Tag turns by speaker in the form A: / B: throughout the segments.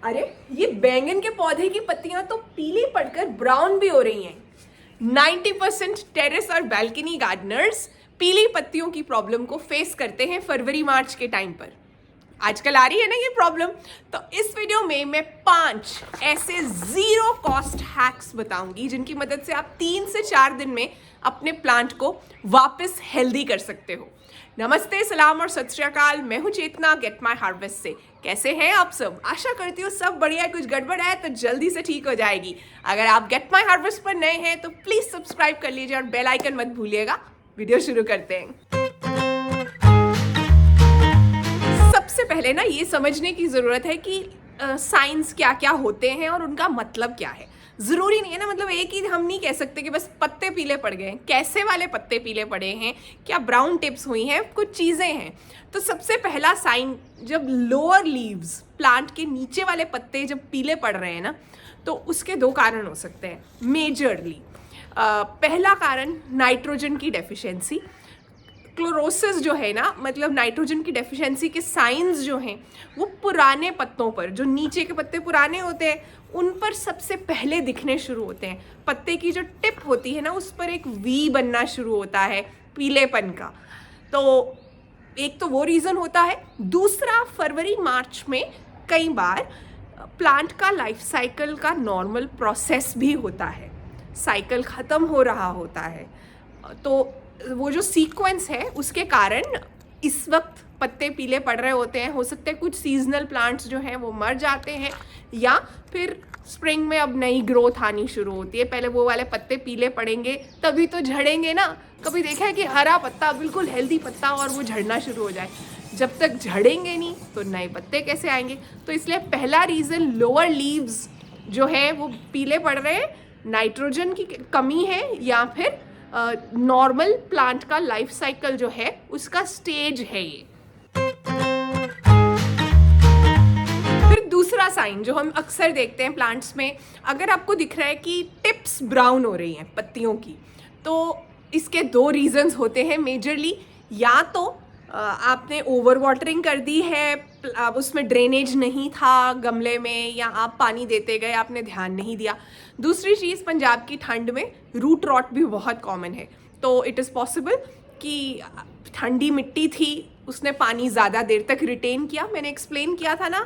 A: अरे ये बैंगन के पौधे की पत्तियां तो पीली पड़कर ब्राउन भी हो रही हैं। 90% टेरेस और बैल्कनी गार्डनर्स पीली पत्तियों की प्रॉब्लम को फेस करते हैं फरवरी मार्च के टाइम पर। आजकल आ रही है ना ये प्रॉब्लम। तो इस वीडियो में मैं 5 ऐसे जीरो कॉस्ट हैक्स बताऊंगी जिनकी मदद से आप 3 से 4 दिन में अपने प्लांट को वापस हेल्दी कर सकते हो। नमस्ते, सलाम और सत श्री अकाल। मैं हूं चेतना गेट माई हार्वेस्ट से। कैसे हैं आप सब? आशा करती हूँ सब बढ़िया। कुछ गड़बड़ है तो जल्दी से ठीक हो जाएगी। अगर आप गेट माई हार्वेस्ट पर नए हैं तो प्लीज सब्सक्राइब कर लीजिए और बेल आइकन मत भूलिएगा। वीडियो शुरू करते हैं। सबसे पहले ना ये समझने की जरूरत है कि साइंस क्या क्या होते हैं और उनका मतलब क्या है। जरूरी नहीं है ना, मतलब एक ही हम नहीं कह सकते कि बस पत्ते पीले पड़ गए। कैसे वाले पत्ते पीले पड़े हैं, क्या ब्राउन टिप्स हुई हैं, कुछ चीज़ें हैं। तो सबसे पहला साइन, जब लोअर लीव्स, प्लांट के नीचे वाले पत्ते जब पीले पड़ रहे हैं ना, तो उसके 2 कारण हो सकते हैं मेजरली। पहला कारण नाइट्रोजन की डेफिशिएंसी। क्लोरोसिस जो है ना, मतलब नाइट्रोजन की डेफिशिएंसी के साइंस जो हैं वो पुराने पत्तों पर, जो नीचे के पत्ते पुराने होते हैं उन पर सबसे पहले दिखने शुरू होते हैं। पत्ते की जो टिप होती है ना उस पर एक वी बनना शुरू होता है पीलेपन का। तो एक तो वो रीज़न होता है। दूसरा, फरवरी मार्च में कई बार प्लांट का लाइफ साइकिल का नॉर्मल प्रोसेस भी होता है, साइकिल ख़त्म हो रहा होता है। तो वो जो सीक्वेंस है उसके कारण इस वक्त पत्ते पीले पड़ रहे होते हैं। हो सकता है कुछ सीजनल प्लांट्स जो हैं वो मर जाते हैं, या फिर स्प्रिंग में अब नई ग्रोथ आनी शुरू होती है। पहले वो वाले पत्ते पीले पड़ेंगे तभी तो झड़ेंगे ना। कभी देखा है कि हरा पत्ता, बिल्कुल हेल्दी पत्ता, और वो झड़ना शुरू हो जाए? जब तक झड़ेंगे नहीं तो नए पत्ते कैसे आएंगे? तो इसलिए पहला रीज़न लोअर लीव्स जो है वो पीले पड़ रहे हैं, नाइट्रोजन की कमी है, या फिर नॉर्मल प्लांट का लाइफ साइकिल जो है उसका स्टेज है ये। फिर दूसरा साइन जो हम अक्सर देखते हैं प्लांट्स में, अगर आपको दिख रहा है कि टिप्स ब्राउन हो रही हैं पत्तियों की, तो इसके 2 रीजंस होते हैं मेजरली। या तो आपने ओवर वाटरिंग कर दी है, अब उसमें ड्रेनेज नहीं था गमले में, या आप पानी देते गए, आपने ध्यान नहीं दिया। दूसरी चीज़, पंजाब की ठंड में रूट रॉट भी बहुत कॉमन है। तो इट इज़ पॉसिबल कि ठंडी मिट्टी थी, उसने पानी ज़्यादा देर तक रिटेन किया। मैंने एक्सप्लेन किया था ना,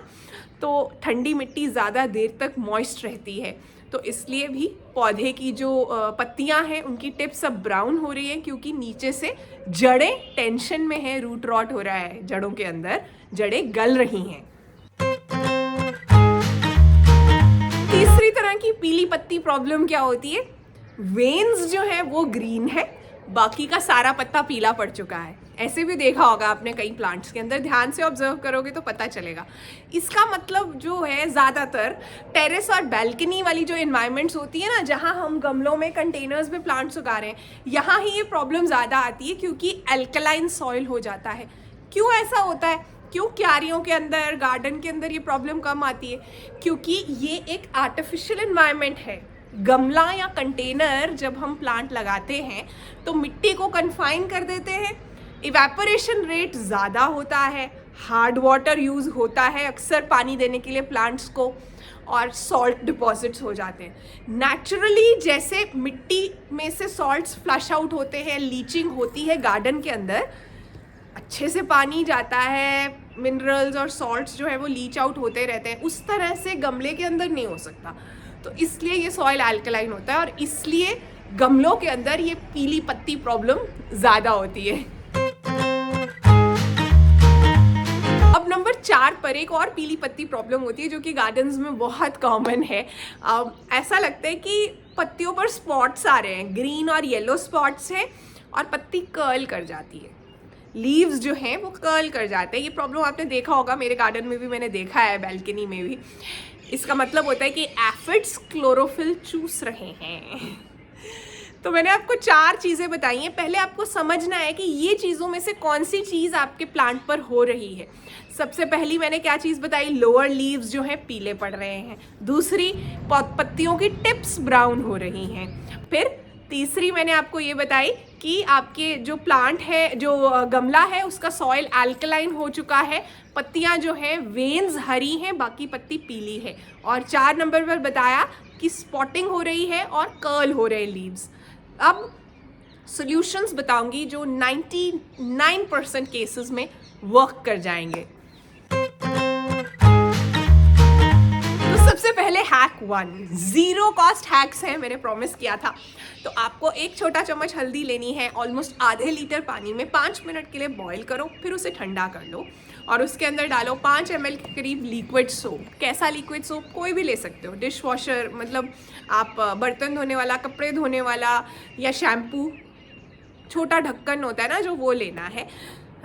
A: तो ठंडी मिट्टी ज़्यादा देर तक मॉइस्ट रहती है, तो इसलिए भी पौधे की जो पत्तियां हैं उनकी टिप्स अब ब्राउन हो रही है, क्योंकि नीचे से जड़ें टेंशन में है, रूट रॉट हो रहा है, जड़ों के अंदर जड़ें गल रही हैं। तीसरी तरह की पीली पत्ती प्रॉब्लम क्या होती है? वेन्स जो है वो ग्रीन है, बाकी का सारा पत्ता पीला पड़ चुका है। ऐसे भी देखा होगा आपने कई प्लांट्स के अंदर, ध्यान से ऑब्जर्व करोगे तो पता चलेगा। इसका मतलब जो है, ज़्यादातर टेरेस और बैल्कनी वाली जो इन्वायरमेंट्स होती है ना, जहाँ हम गमलों में, कंटेनर्स में प्लांट्स उगा रहे हैं, यहाँ ही ये प्रॉब्लम ज़्यादा आती है, क्योंकि एल्कलाइन सॉइल हो जाता है। क्यों ऐसा होता है? क्यों क्यारियों के अंदर, गार्डन के अंदर ये प्रॉब्लम कम आती है? क्योंकि ये एक आर्टिफिशियल इन्वायरमेंट है। गमला या कंटेनर जब हम प्लांट लगाते हैं तो मिट्टी को कन्फाइन कर देते हैं, इवेपोरेशन रेट ज़्यादा होता है, हार्ड वाटर यूज़ होता है अक्सर पानी देने के लिए प्लांट्स को, और सॉल्ट डिपॉजिट्स हो जाते हैं। नेचुरली जैसे मिट्टी में से सॉल्ट्स फ्लश आउट होते हैं, लीचिंग होती है गार्डन के अंदर, अच्छे से पानी जाता है, मिनरल्स और सॉल्ट्स जो है वो लीच आउट होते रहते हैं, उस तरह से गमले के अंदर नहीं हो सकता। तो इसलिए ये सॉइल अल्कलाइन होता है, और इसलिए गमलों के अंदर ये पीली पत्ती प्रॉब्लम ज़्यादा होती है। अब नंबर 4 पर एक और पीली पत्ती प्रॉब्लम होती है जो कि गार्डन्स में बहुत कॉमन है। ऐसा लगता है कि पत्तियों पर स्पॉट्स आ रहे हैं, ग्रीन और येलो स्पॉट्स हैं, और पत्ती कर्ल कर जाती है, लीव्स जो हैं वो कर्ल कर जाते हैं। ये प्रॉब्लम आपने देखा होगा, मेरे गार्डन में भी मैंने देखा है, बैल्कनी में भी। इसका मतलब होता है कि एफिड्स क्लोरोफिल चूस रहे हैं। तो मैंने आपको 4 चीज़ें बताई हैं। पहले आपको समझना है कि ये चीज़ों में से कौन सी चीज़ आपके प्लांट पर हो रही है। सबसे पहली मैंने क्या चीज़ बताई? लोअर लीव्स जो हैं पीले पड़ रहे हैं। दूसरी, पत्तियों की टिप्स ब्राउन हो रही हैं। फिर तीसरी मैंने आपको ये बताई कि आपके जो प्लांट है, जो गमला है, उसका सॉइल अल्कलाइन हो चुका है, पत्तियां जो हैं वेन्स हरी हैं, बाकी पत्ती पीली है। और 4 नंबर पर बताया कि स्पॉटिंग हो रही है और कर्ल हो रहे लीव्स। अब सॉल्यूशंस बताऊंगी जो 99% केसेस में वर्क कर जाएंगे। सबसे पहले हैक 1, 0 कॉस्ट हैक्स हैं, मैंने प्रॉमिस किया था। तो आपको एक छोटा चम्मच हल्दी लेनी है, ऑलमोस्ट आधे लीटर पानी में 5 मिनट के लिए बॉईल करो, फिर उसे ठंडा कर लो और उसके अंदर डालो 5 ml के करीब लिक्विड सोप। कैसा लिक्विड सोप? कोई भी ले सकते हो, डिश वॉशर, मतलब आप बर्तन धोने वाला, कपड़े धोने वाला, या शैम्पू, छोटा ढक्कन होता है ना जो, वो लेना है।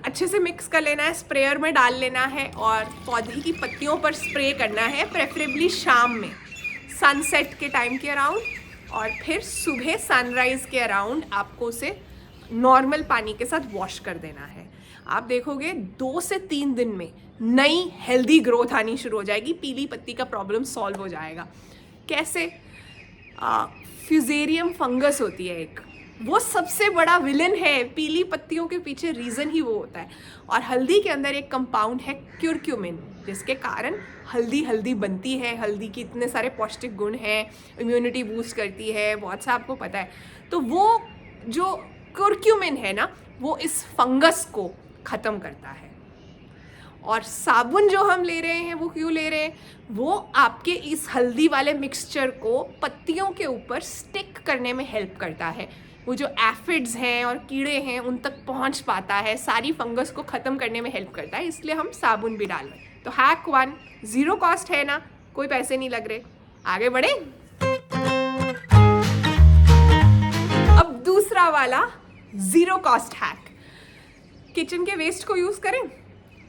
A: अच्छे से मिक्स कर लेना है, स्प्रेयर में डाल लेना है और पौधे की पत्तियों पर स्प्रे करना है, प्रेफरेबली शाम में, सनसेट के टाइम के अराउंड, और फिर सुबह सनराइज़ के अराउंड आपको उसे नॉर्मल पानी के साथ वॉश कर देना है। आप देखोगे 2 से 3 दिन में नई हेल्दी ग्रोथ आनी शुरू हो जाएगी, पीली पत्ती का प्रॉब्लम सॉल्व हो जाएगा। कैसे? फ्यूजेरियम फंगस होती है एक, वो सबसे बड़ा विलन है, पीली पत्तियों के पीछे रीज़न ही वो होता है। और हल्दी के अंदर एक कंपाउंड है क्यूरक्यूमिन, जिसके कारण हल्दी बनती है। हल्दी के इतने सारे पौष्टिक गुण हैं, इम्यूनिटी बूस्ट करती है, बहुत सा आपको पता है। तो वो जो क्यूरक्यूमिन है ना, वो इस फंगस को ख़त्म करता है। और साबुन जो हम ले रहे हैं, वो क्यों ले रहे हैं? वो आपके इस हल्दी वाले मिक्सचर को पत्तियों के ऊपर स्टिक करने में हेल्प करता है। वो जो एफिड्स हैं और कीड़े हैं उन तक पहुंच पाता है, सारी फंगस को ख़त्म करने में हेल्प करता है, इसलिए हम साबुन भी डाल रहे हैं। तो हैक 1, 0 कॉस्ट है ना, कोई पैसे नहीं लग रहे। आगे बढ़े। अब दूसरा वाला 0 कॉस्ट हैक, किचन के वेस्ट को यूज़ करें।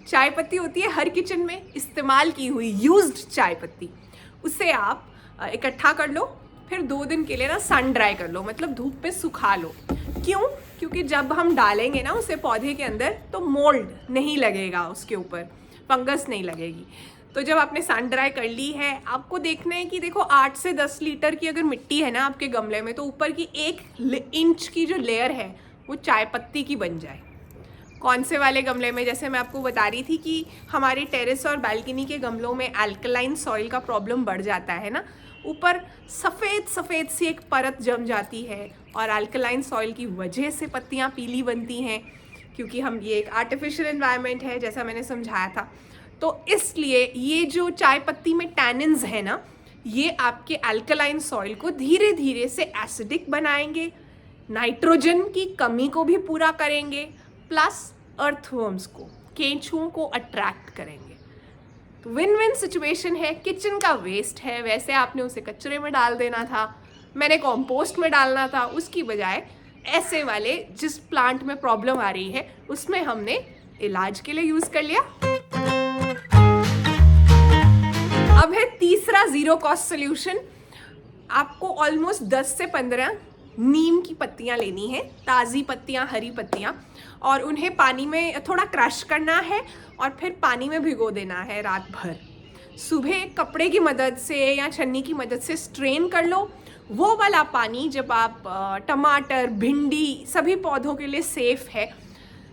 A: चाय पत्ती होती है हर किचन में, इस्तेमाल की हुई यूज्ड चाय पत्ती, उसे आप इकट्ठा कर लो, फिर 2 दिन के लिए ना सन ड्राई कर लो, मतलब धूप पे सुखा लो। क्यों? क्योंकि जब हम डालेंगे ना उसे पौधे के अंदर, तो मोल्ड नहीं लगेगा उसके ऊपर, फंगस नहीं लगेगी। तो जब आपने सन ड्राई कर ली है, आपको देखना है कि देखो 8 से 10 लीटर की अगर मिट्टी है ना आपके गमले में, तो ऊपर की 1 इंच की जो लेयर है वो चाय पत्ती की बन जाए। कौन से वाले गमले में? जैसे मैं आपको बता रही थी कि हमारे टेरेस और बालकनी के गमलों में अल्कलाइन सॉइल का प्रॉब्लम बढ़ जाता है ना, ऊपर सफ़ेद सी एक परत जम जाती है, और अल्कलाइन सॉइल की वजह से पत्तियां पीली बनती हैं, क्योंकि हम ये एक आर्टिफिशियल एनवायरनमेंट है, जैसा मैंने समझाया था। तो इसलिए ये जो चाय पत्ती में टैनिन्स है ना, ये आपके अल्कलाइन सॉइल को धीरे धीरे से एसिडिक बनाएंगे, नाइट्रोजन की कमी को भी पूरा करेंगे, प्लस अर्थवर्म्स को, केंचुओं को अट्रैक्ट करेंगे। तो विन विन सिचुएशन है। किचन का वेस्ट है, वैसे आपने उसे कचरे में डाल देना था, मैंने कंपोस्ट में डालना था, उसकी बजाय ऐसे वाले जिस प्लांट में प्रॉब्लम आ रही है उसमें हमने इलाज के लिए यूज़ कर लिया। अब है तीसरा 0 कॉस्ट सोल्यूशन। आपको ऑलमोस्ट 10 से 15 नीम की पत्तियां लेनी है, ताज़ी पत्तियां, हरी पत्तियां, और उन्हें पानी में थोड़ा क्रश करना है और फिर पानी में भिगो देना है रात भर। सुबह कपड़े की मदद से या छन्नी की मदद से स्ट्रेन कर लो। वो वाला पानी जब आप टमाटर, भिंडी, सभी पौधों के लिए सेफ़ है,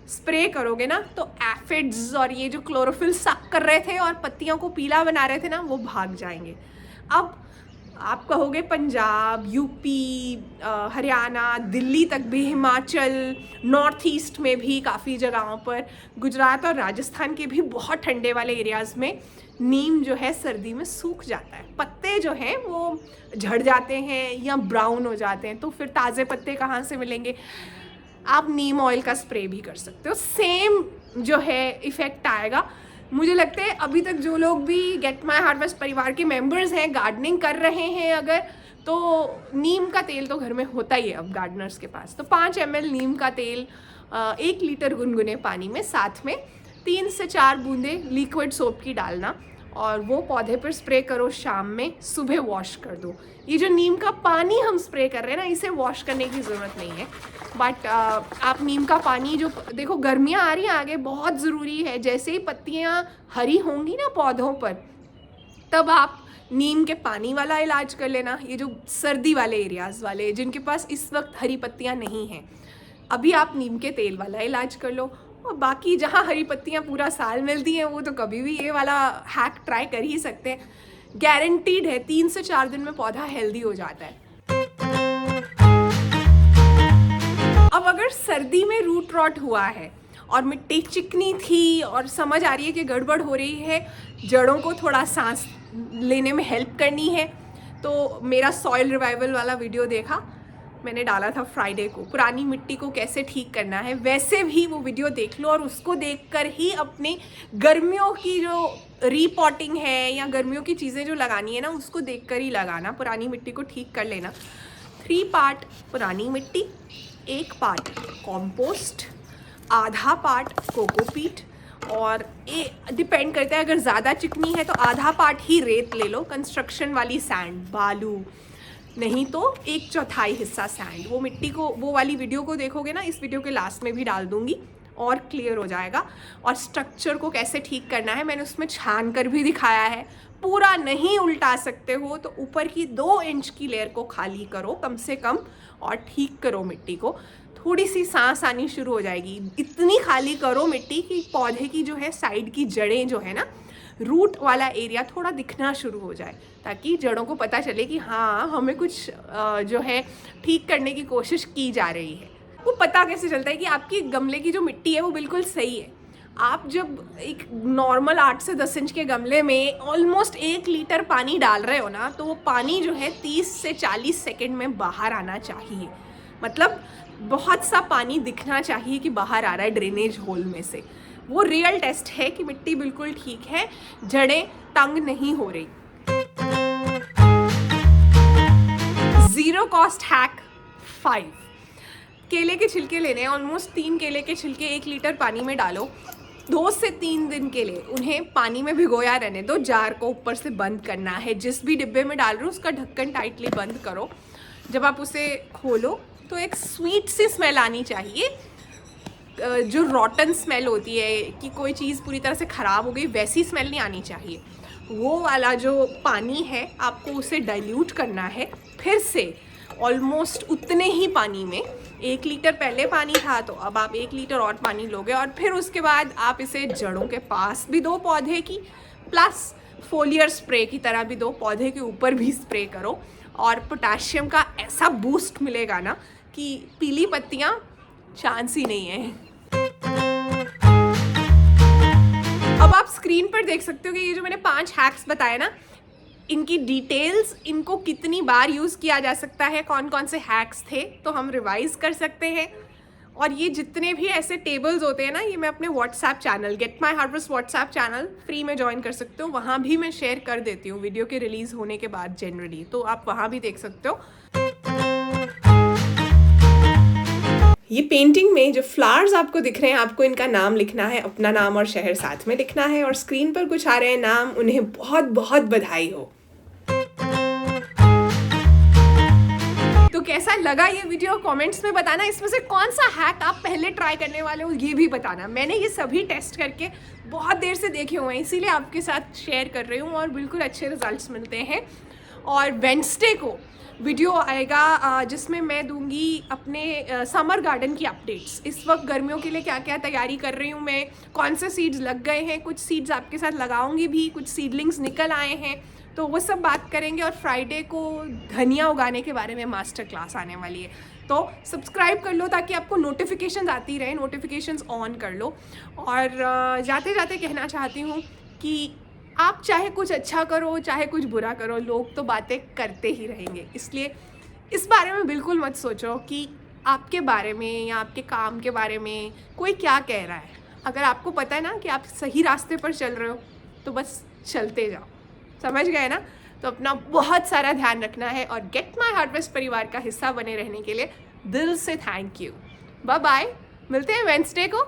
A: स्प्रे करोगे ना, तो एफिड्स और ये जो क्लोरोफिल सक कर रहे थे और पत्तियों को पीला बना रहे थे ना, वो भाग जाएंगे। अब आप कहोगे पंजाब, यूपी, हरियाणा, दिल्ली तक भी, हिमाचल, नॉर्थ ईस्ट में भी काफ़ी जगहों पर, गुजरात और राजस्थान के भी बहुत ठंडे वाले एरियाज़ में नीम जो है सर्दी में सूख जाता है, पत्ते जो हैं वो झड़ जाते हैं या ब्राउन हो जाते हैं, तो फिर ताज़े पत्ते कहाँ से मिलेंगे? आप नीम ऑयल का स्प्रे भी कर सकते हो, सेम जो है इफ़ेक्ट आएगा। मुझे लगता है अभी तक जो लोग भी गेट माई हार्वेस्ट परिवार के मेंबर्स हैं, गार्डनिंग कर रहे हैं अगर, तो नीम का तेल तो घर में होता ही है अब गार्डनर्स के पास। तो 5 ml नीम का तेल 1 लीटर गुनगुने पानी में, साथ में 3 से 4 बूंदे लिक्विड सोप की डालना, और वो पौधे पर स्प्रे करो शाम में, सुबह वॉश कर दो। ये जो नीम का पानी हम स्प्रे कर रहे हैं ना, इसे वॉश करने की ज़रूरत नहीं है, बट आप नीम का पानी जो, देखो गर्मियाँ आ रही हैं आगे, बहुत ज़रूरी है, जैसे ही पत्तियाँ हरी होंगी ना पौधों पर, तब आप नीम के पानी वाला इलाज कर लेना, ये जो सर्दी वाले एरियाज़ वाले जिनके पास इस वक्त हरी पत्तियाँ नहीं हैं, अभी आप नीम के तेल वाला इलाज कर लो। और बाकी जहाँ हरी पत्तियाँ पूरा साल मिलती हैं वो तो कभी भी ये वाला हैक ट्राई कर ही सकते हैं। गारंटीड है 3 से 4 दिन में पौधा हेल्दी हो जाता है। अब अगर सर्दी में रूट रॉट हुआ है और मिट्टी चिकनी थी और समझ आ रही है कि गड़बड़ हो रही है, जड़ों को थोड़ा सांस लेने में हेल्प करनी है, तो मेरा सॉइल रिवाइवल वाला वीडियो देखा मैंने, डाला था फ्राइडे को, पुरानी मिट्टी को कैसे ठीक करना है। वैसे भी वो वीडियो देख लो और उसको देखकर ही अपनी गर्मियों की जो रीपॉटिंग है या गर्मियों की चीज़ें जो लगानी है ना, उसको देखकर ही लगाना, पुरानी मिट्टी को ठीक कर लेना। 3 पार्ट पुरानी मिट्टी, 1 पार्ट कॉम्पोस्ट, आधा पार्ट कोकोपीट, और ये डिपेंड करता है, अगर ज़्यादा चिकनी है तो आधा पार्ट ही रेत ले लो, कंस्ट्रक्शन वाली सैंड, बालू, नहीं तो 1/4 हिस्सा सैंड। वो मिट्टी को, वो वाली वीडियो को देखोगे ना, इस वीडियो के लास्ट में भी डाल दूंगी और क्लियर हो जाएगा। और स्ट्रक्चर को कैसे ठीक करना है मैंने उसमें छान कर भी दिखाया है। पूरा नहीं उल्टा सकते हो तो ऊपर की 2 इंच की लेयर को खाली करो कम से कम और ठीक करो मिट्टी को, थोड़ी सी सांस आनी शुरू हो जाएगी। इतनी खाली करो मिट्टी कि पौधे की जो है साइड की जड़ें जो है ना, रूट वाला एरिया थोड़ा दिखना शुरू हो जाए, ताकि जड़ों को पता चले कि हाँ हमें कुछ जो है ठीक करने की कोशिश की जा रही है। वो पता कैसे चलता है कि आपकी गमले की जो मिट्टी है वो बिल्कुल सही है। आप जब एक नॉर्मल 8 से 10 इंच के गमले में ऑलमोस्ट 1 लीटर पानी डाल रहे हो ना, तो वो पानी जो है 30 से 40 सेकेंड में बाहर आना चाहिए। मतलब बहुत सा पानी दिखना चाहिए कि बाहर आ रहा है ड्रेनेज होल में से। वो रियल टेस्ट है कि मिट्टी बिल्कुल ठीक है, जड़ें तंग नहीं हो रही। 0 कॉस्ट हैक 5, केले के छिलके लेने हैं, ऑलमोस्ट 3 केले के छिलके 1 लीटर पानी में डालो, 2 से 3 दिन के लिए उन्हें पानी में भिगोया रहने दो। जार को ऊपर से बंद करना है, जिस भी डिब्बे में डाल रहे हो उसका ढक्कन टाइटली बंद करो। जब आप उसे खोलो तो एक स्वीट सी स्मेल आनी चाहिए, जो रॉटन स्मेल होती है कि कोई चीज़ पूरी तरह से ख़राब हो गई, वैसी स्मेल नहीं आनी चाहिए। वो वाला जो पानी है आपको उसे डाइल्यूट करना है फिर से ऑलमोस्ट उतने ही पानी में। 1 लीटर पहले पानी था तो अब आप 1 लीटर और पानी लोगे, और फिर उसके बाद आप इसे जड़ों के पास भी दो पौधे की, प्लस फोलियर स्प्रे की तरह भी दो, पौधे के ऊपर भी स्प्रे करो। और पोटाशियम का ऐसा बूस्ट मिलेगा ना कि पीली पत्तियाँ चांस ही नहीं है। अब आप स्क्रीन पर देख सकते हो कि ये जो मैंने 5 हैक्स बताए ना, इनकी डिटेल्स, इनको कितनी बार यूज़ किया जा सकता है, कौन कौन से हैक्स थे, तो हम रिवाइज कर सकते हैं। और ये जितने भी ऐसे टेबल्स होते हैं ना, ये मैं अपने WhatsApp channel get my harvest WhatsApp channel free में ज्वाइन कर सकते हो, वहाँ भी मैं शेयर कर देती हूँ वीडियो के रिलीज़ होने के बाद जनरली, तो आप वहाँ भी देख सकते हो। ये पेंटिंग में जो फ्लावर्स आपको दिख रहे हैं, आपको इनका नाम लिखना है, अपना नाम और शहर साथ में लिखना है, और स्क्रीन पर कुछ आ रहे हैं नाम, उन्हें बहुत बहुत बधाई हो। तो कैसा लगा ये वीडियो कमेंट्स में बताना। इसमें से कौन सा हैक आप पहले ट्राई करने वाले हो ये भी बताना। मैंने ये सभी टेस्ट करके बहुत देर से देखे हुए हैं, इसीलिए आपके साथ शेयर कर रही हूँ और बिल्कुल अच्छे रिजल्ट्स मिलते हैं। और वेडनेसडे को वीडियो आएगा जिसमें मैं दूंगी अपने समर गार्डन की अपडेट्स। इस वक्त गर्मियों के लिए क्या क्या तैयारी कर रही हूँ मैं, कौन से सीड्स लग गए हैं, कुछ सीड्स आपके साथ लगाऊंगी भी, कुछ सीडलिंग्स निकल आए हैं, तो वो सब बात करेंगे। और फ्राइडे को धनिया उगाने के बारे में मास्टर क्लास आने वाली है, तो सब्सक्राइब कर लो ताकि आपको नोटिफिकेशंस आती रहे, नोटिफिकेशंस ऑन कर लो। और जाते जाते कहना चाहती हूँ कि आप चाहे कुछ अच्छा करो चाहे कुछ बुरा करो, लोग तो बातें करते ही रहेंगे, इसलिए इस बारे में बिल्कुल मत सोचो कि आपके बारे में या आपके काम के बारे में कोई क्या कह रहा है। अगर आपको पता है ना कि आप सही रास्ते पर चल रहे हो तो बस चलते जाओ, समझ गए ना। तो अपना बहुत सारा ध्यान रखना है और गेट माई हार्वेस्ट परिवार का हिस्सा बने रहने के लिए दिल से थैंक यू। बाय बाय, मिलते हैं वेडनेसडे को।